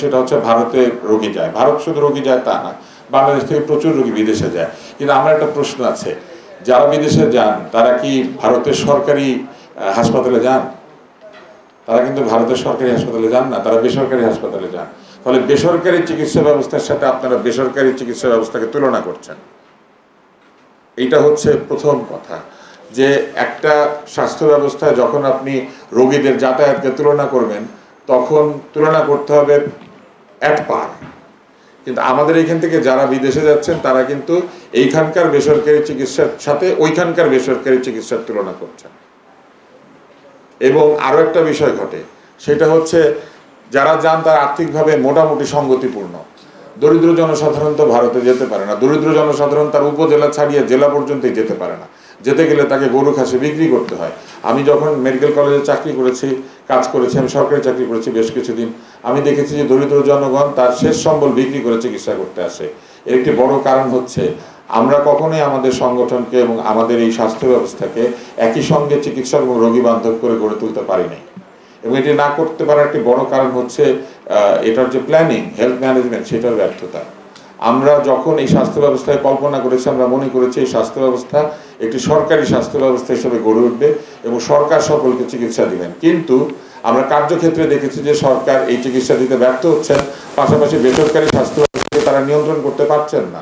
সেটা হচ্ছে ভারতে রোগী যায়। ভারত শুধু রোগী যায় তা না, বাংলাদেশ থেকে প্রচুর রোগী বিদেশে যায়। কিন্তু আমার একটা প্রশ্ন আছে, যারা বিদেশে যান তারা কি ভারতের সরকারি হাসপাতালে যান? তারা কিন্তু ভারতের সরকারি হাসপাতালে যান না, তারা বেসরকারি হাসপাতালে যান। ফলে বেসরকারি চিকিৎসা ব্যবস্থার সাথে আপনারা বেসরকারি চিকিৎসা ব্যবস্থাকে তুলনা করছেন। এইটা হচ্ছে প্রথম কথা, যে একটা স্বাস্থ্য ব্যবস্থায় যখন আপনি রোগীদের যাতায়াতকে তুলনা করবেন তখন তুলনা করতে হবে অ্যাট পার। কিন্তু আমাদের এইখান থেকে যারা বিদেশে যাচ্ছেন তারা কিন্তু এইখানকার বেসরকারি চিকিৎসার সাথে ওইখানকার বেসরকারি চিকিৎসার তুলনা করছেন। এবং আরও একটা বিষয় ঘটে, সেটা হচ্ছে যারা যান তারা আর্থিকভাবে মোটামুটি সঙ্গতিপূর্ণ। দরিদ্র জনসাধারণ তো ভারতে যেতে পারে না, দরিদ্র জনসাধারণ তার উপজেলা ছাড়িয়ে জেলা পর্যন্তই যেতে পারে না, যেতে গেলে তাকে গরু খাসি বিক্রি করতে হয়। আমি যখন মেডিকেল কলেজে চাকরি করেছি, কাজ করেছি, আমি সরকারি চাকরি করেছি বেশ কিছুদিন, আমি দেখেছি যে দরিদ্র জনগণ তার শেষ সম্বল বিক্রি করে চিকিৎসা করতে আসে। এর একটি বড় কারণ হচ্ছে আমরা কখনোই আমাদের সংগঠনকে এবং আমাদের এই স্বাস্থ্য ব্যবস্থাকে একই সঙ্গে চিকিৎসক এবং রোগী বান্ধব করে গড়ে তুলতে পারি নাই। এবং এটি না করতে পারার একটি বড় কারণ হচ্ছে এটার যে প্ল্যানিং, হেলথ ম্যানেজমেন্ট, সেটার ব্যর্থতা। আমরা যখন এই স্বাস্থ্য ব্যবস্থায় কল্পনা করেছি, আমরা মনে করেছি এই স্বাস্থ্য ব্যবস্থা একটি সরকারি স্বাস্থ্য ব্যবস্থা হিসেবে গড়ে উঠবে এবং সরকার সকলকে চিকিৎসা দিবেন। কিন্তু আমরা কার্যক্ষেত্রে দেখেছি যে সরকার এই চিকিৎসা দিতে ব্যর্থ হচ্ছেন, পাশাপাশি বেসরকারি স্বাস্থ্য ব্যবস্থাকে তারা নিয়ন্ত্রণ করতে পারছেন না।